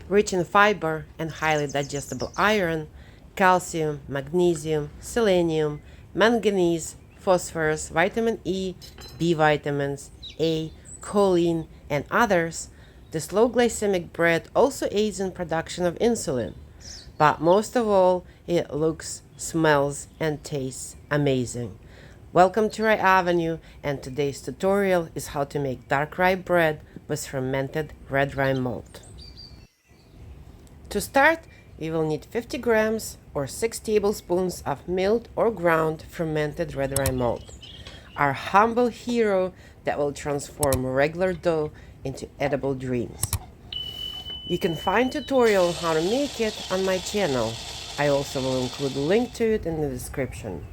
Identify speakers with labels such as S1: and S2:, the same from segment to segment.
S1: rich in fiber and highly digestible iron, calcium, magnesium, selenium, manganese, phosphorus, vitamin E, B vitamins, A, choline, and others. This low glycemic bread also aids in production of insulin. But most of all, it looks, smells, and tastes amazing. Welcome to Rye Avenue, and today's tutorial is how to make dark rye bread with fermented red rye malt. To start, we will need 50 grams or 6 tablespoons of milled or ground fermented red rye malt, our humble hero that will transform regular dough into edible dreams. You can find tutorial on how to make it on my channel. I also will include a link to it in the description.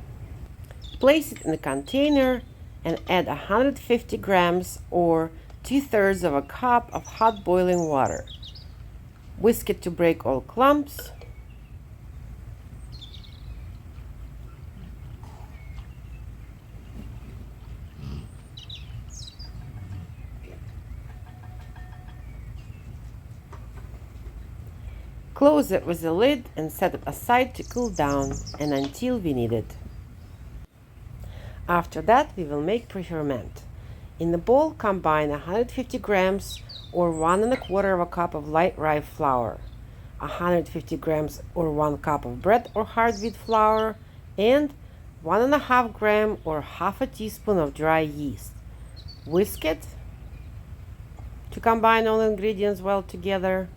S1: Place it in a container and add 150 grams or 2/3 of a cup of hot boiling water. Whisk it to break all clumps. Close it with a lid and set it aside to cool down and until we need it. After that, we will make pre-ferment. In the bowl, combine 150 grams or 1 1/4 of a cup of light rye flour, 150 grams or 1 cup of bread or hard wheat flour, and 1 1/2 gram or half a teaspoon of dry yeast. Whisk it to combine all ingredients well together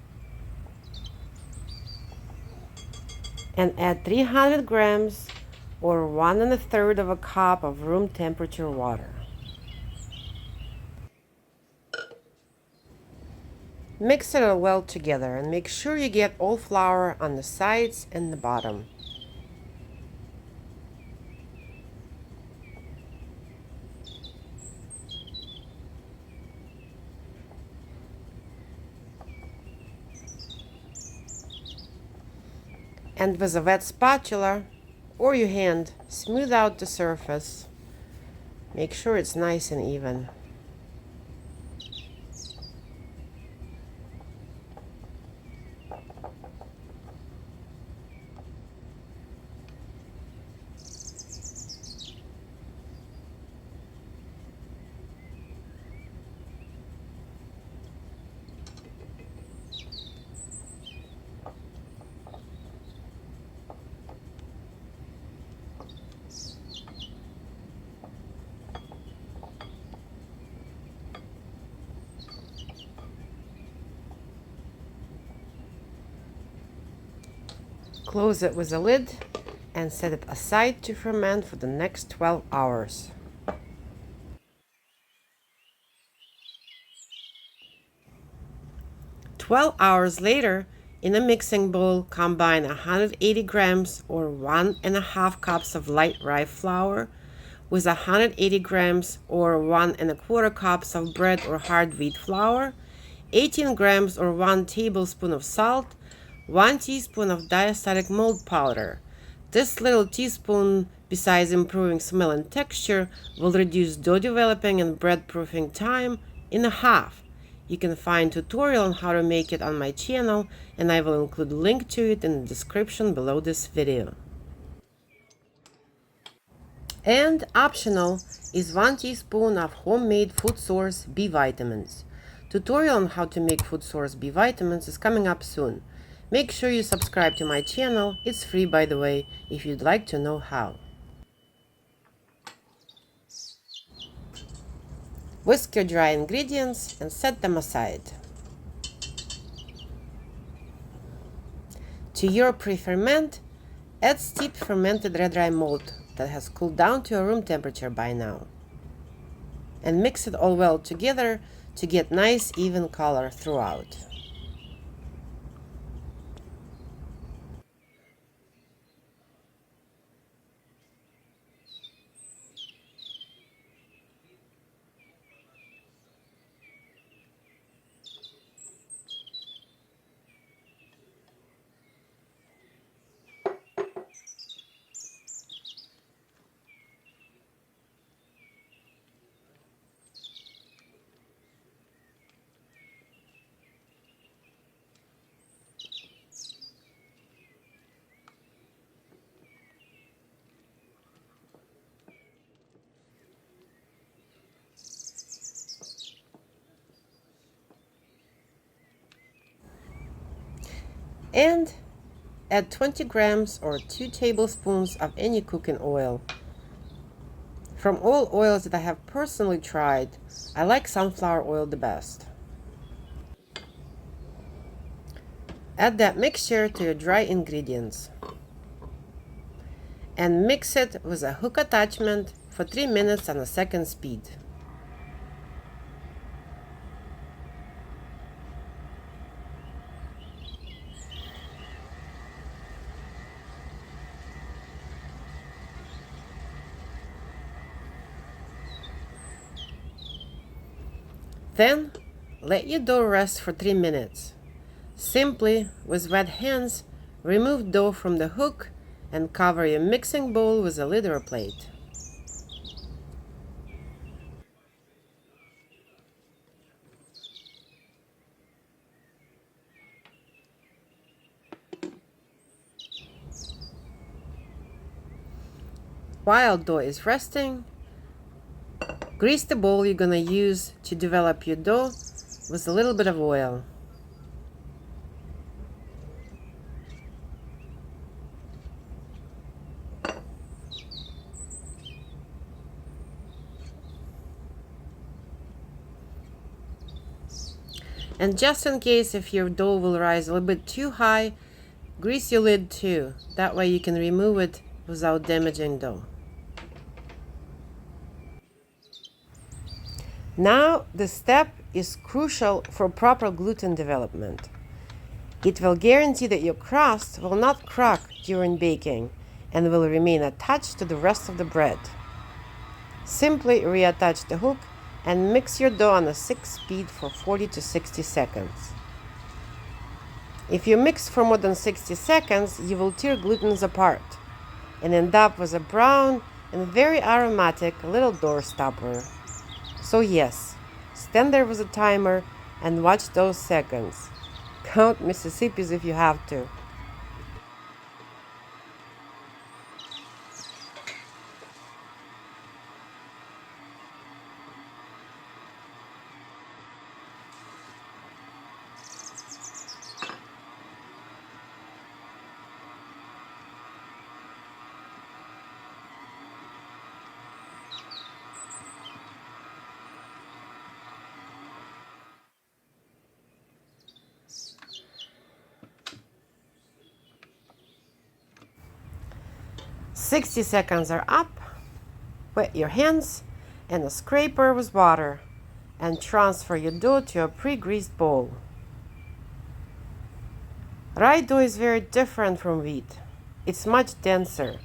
S1: and add 300 grams or 1 1/3 of a cup of room temperature water. Mix it all well together and make sure you get all flour on the sides and the bottom. And with a wet spatula or your hand, smooth out the surface. Make sure it's nice and even. Close it with a lid and set it aside to ferment for the next 12 hours. "12 hours later, in a mixing bowl, combine 180 grams or 1 1/2 cups of light rye flour with 180 grams or 1 1/4 cups of bread or hard wheat flour, 18 grams or 1 tablespoon of salt, 1 teaspoon of diastatic malt powder. This little teaspoon, besides improving smell and texture, will reduce dough developing and bread proofing time in half. You can find tutorial on how to make it on my channel, and I will include a link to it in the description below this video. And optional is 1 teaspoon of homemade Food Source B vitamins. Tutorial on how to make Food Source B vitamins is coming up soon. Make sure you subscribe to my channel. It's free, by the way, if you'd like to know how. Whisk your dry ingredients and set them aside. To your pre-ferment, add steeped fermented red rye malt that has cooled down to a room temperature by now. And mix it all well together to get nice even color throughout. And add 20 grams or 2 tablespoons of any cooking oil. From all oils that I have personally tried, I like sunflower oil the best. Add that mixture to your dry ingredients and mix it with a hook attachment for 3 minutes on a second speed. Then let your dough rest for 3 minutes. Simply, with wet hands, remove dough from the hook and cover your mixing bowl with a lid or plate. While dough is resting, grease the bowl you're gonna use to develop your dough with a little bit of oil. And just in case if your dough will rise a little bit too high, grease your lid too. That way you can remove it without damaging dough. Now this step is crucial for proper gluten development. It will guarantee that your crust will not crack during baking and will remain attached to the rest of the bread. Simply reattach the hook and mix your dough on a 6-speed for 40 to 60 seconds. If you mix for more than 60 seconds, you will tear glutens apart and end up with a brown and very aromatic little door stopper. So yes, stand there with a timer and watch those seconds. Count Mississippi's if you have to. "60 seconds are up. Wet your hands and a scraper with water and transfer your dough to a pre-greased bowl. Rye dough is very different from wheat. It's much denser.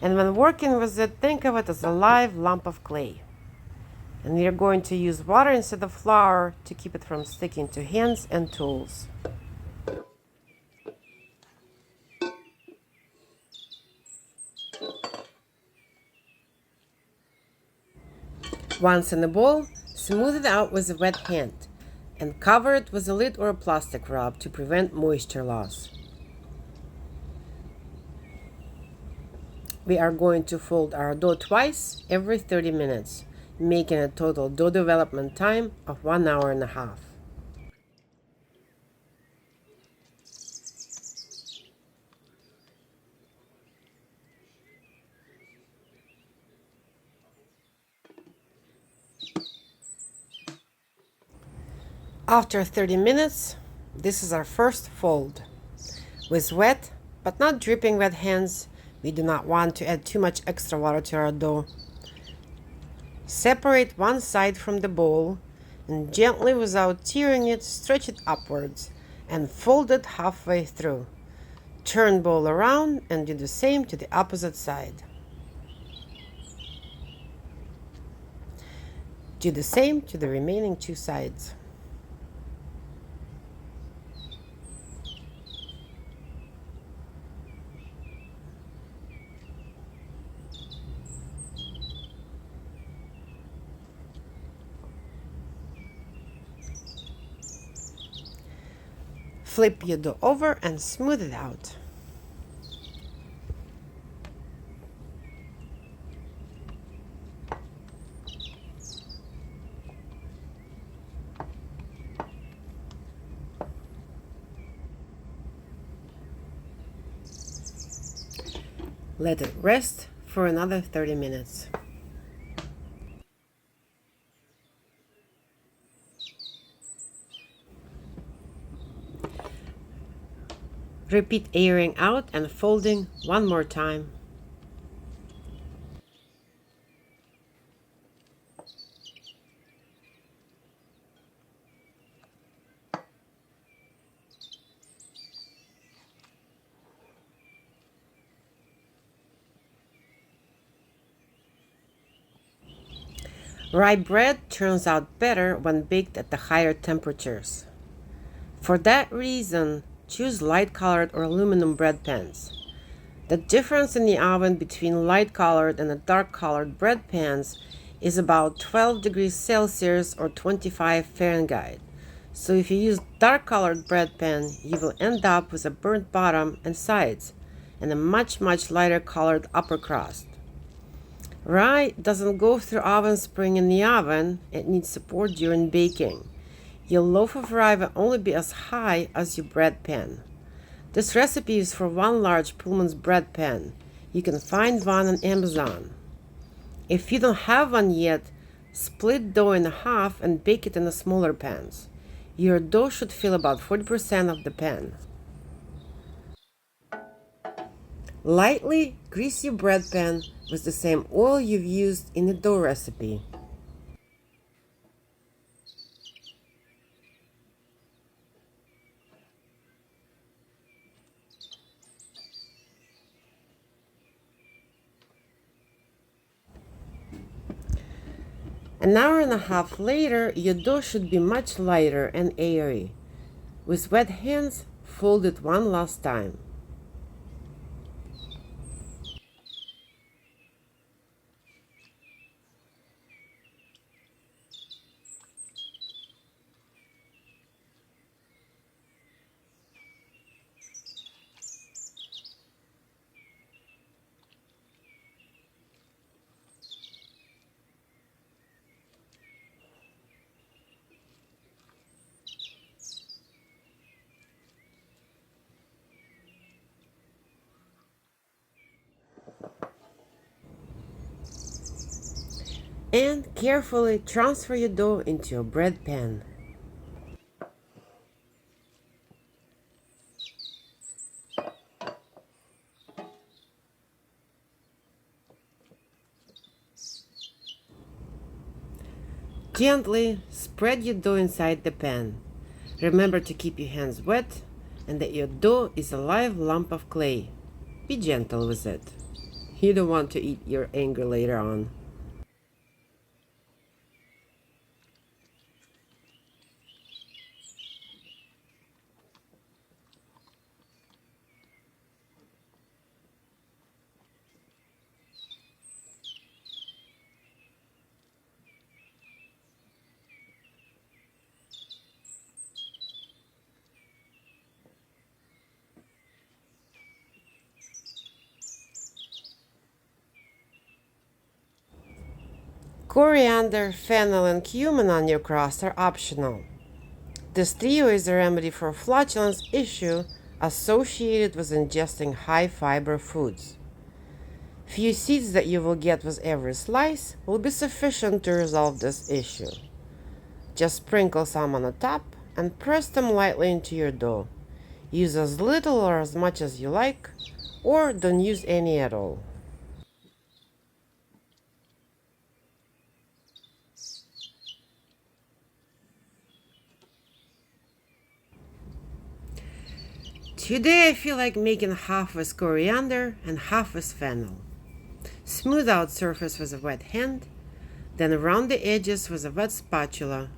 S1: And when working with it, think of it as a live lump of clay. And you're going to use water instead of flour to keep it from sticking to hands and tools. Once in the bowl, smooth it out with a wet hand and cover it with a lid or a plastic wrap to prevent moisture loss. We are going to fold our dough twice every 30 minutes, making a total dough development time of 1 hour and a half. After 30 minutes, this is our first fold. With wet but not dripping wet hands, we do not want to add too much extra water to our dough. Separate one side from the bowl and gently, without tearing it, stretch it upwards and fold it halfway through. Turn bowl around and do the same to the opposite side. Do the same to the remaining 2 sides. Flip your dough over and smooth it out. Let it rest for another 30 minutes. Repeat airing out and folding one more time. Rye bread turns out better when baked at the higher temperatures. For that reason, choose light-colored or aluminum bread pans. The difference in the oven between light-colored and the dark-colored bread pans is about 12 degrees Celsius or 25 Fahrenheit. So if you use dark-colored bread pan, you will end up with a burnt bottom and sides and a much lighter colored upper crust. Rye doesn't go through oven spring in the oven, it needs support during baking. Your loaf of rye will only be as high as your bread pan. This recipe is for one large Pullman's bread pan. You can find one on Amazon. If you don't have one yet, split dough in half and bake it in the smaller pans. Your dough should fill about 40% of the pan. Lightly grease your bread pan with the same oil you've used in the dough recipe. An hour and a half later, your dough should be much lighter and airy. With wet hands, fold it one last time. And carefully transfer your dough into your bread pan. Gently spread your dough inside the pan. Remember to keep your hands wet and that your dough is a live lump of clay. Be gentle with it. You don't want to eat your anger later on. Coriander, fennel, and cumin on your crust are optional. This trio is a remedy for a flatulence issue associated with ingesting high fiber foods. Few seeds that you will get with every slice will be sufficient to resolve this issue. Just sprinkle some on the top and press them lightly into your dough. Use as little or as much as you like, or don't use any at all. Today I feel like making half with coriander and half with fennel. Smooth out surface with a wet hand, then round the edges with a wet spatula,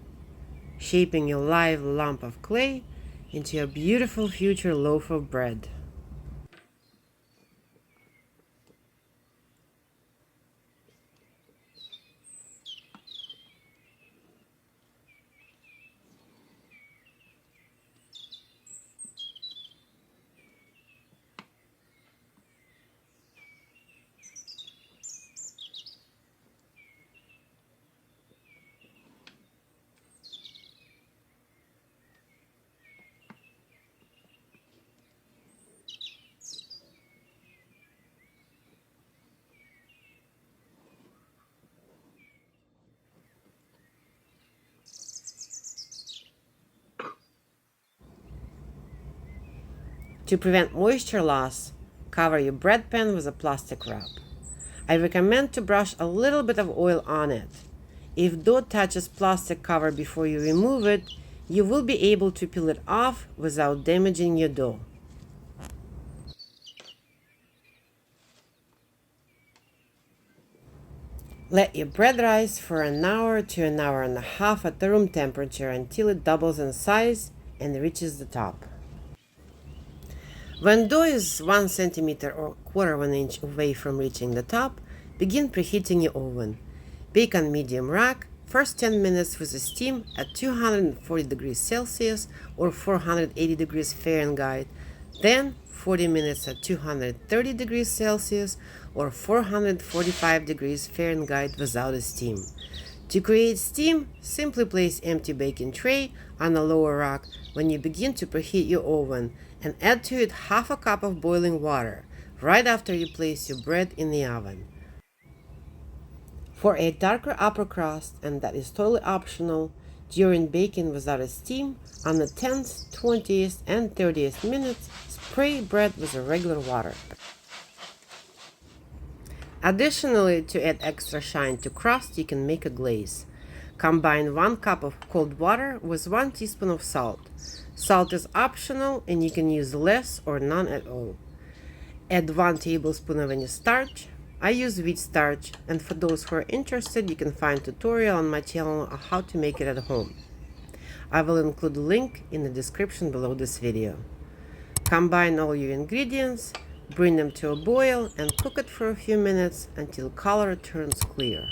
S1: shaping a live lump of clay into a beautiful future loaf of bread. To prevent moisture loss, cover your bread pan with a plastic wrap. I recommend to brush a little bit of oil on it. If dough touches plastic cover before you remove it, you will be able to peel it off without damaging your dough. Let your bread rise for an hour to an hour and a half at the room temperature until it doubles in size and reaches the top. When dough is 1 centimeter or quarter of an inch away from reaching the top, begin preheating your oven. Bake on medium rack, first 10 minutes with a steam at 240 degrees Celsius or 480 degrees Fahrenheit, then 40 minutes at 230 degrees Celsius or 445 degrees Fahrenheit without a steam. To create steam, simply place empty baking tray on a lower rack when you begin to preheat your oven and add to it half a cup of boiling water right after you place your bread in the oven. For a darker upper crust, and that is totally optional, during baking without a steam, on the 10th, 20th, and 30th minutes, spray bread with regular water. Additionally, to add extra shine to crust, you can make a glaze. Combine 1 cup of cold water with 1 teaspoon of salt. Salt is optional and you can use less or none at all. Add 1 tablespoon of any starch. I use wheat starch, and for those who are interested, you can find a tutorial on my channel on how to make it at home. I will include a link in the description below this video. Combine all your ingredients, bring them to a boil and cook it for a few minutes until color turns clear.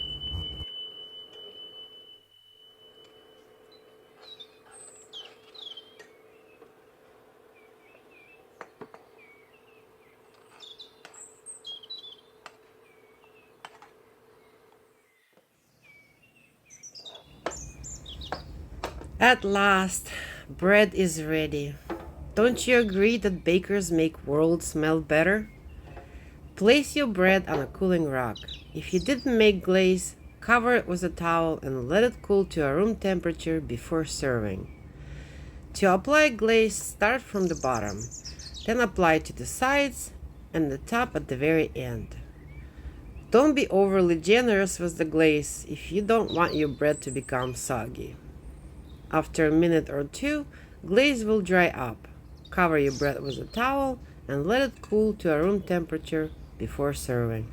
S1: At last, bread is ready. Don't you agree that bakers make world smell better? Place your bread on a cooling rack. If you didn't make glaze, cover it with a towel and let it cool to a room temperature before serving. To apply glaze, start from the bottom, then apply to the sides and the top at the very end. Don't be overly generous with the glaze if you don't want your bread to become soggy. After a minute or two, glaze will dry up. Cover your bread with a towel and let it cool to a room temperature before serving.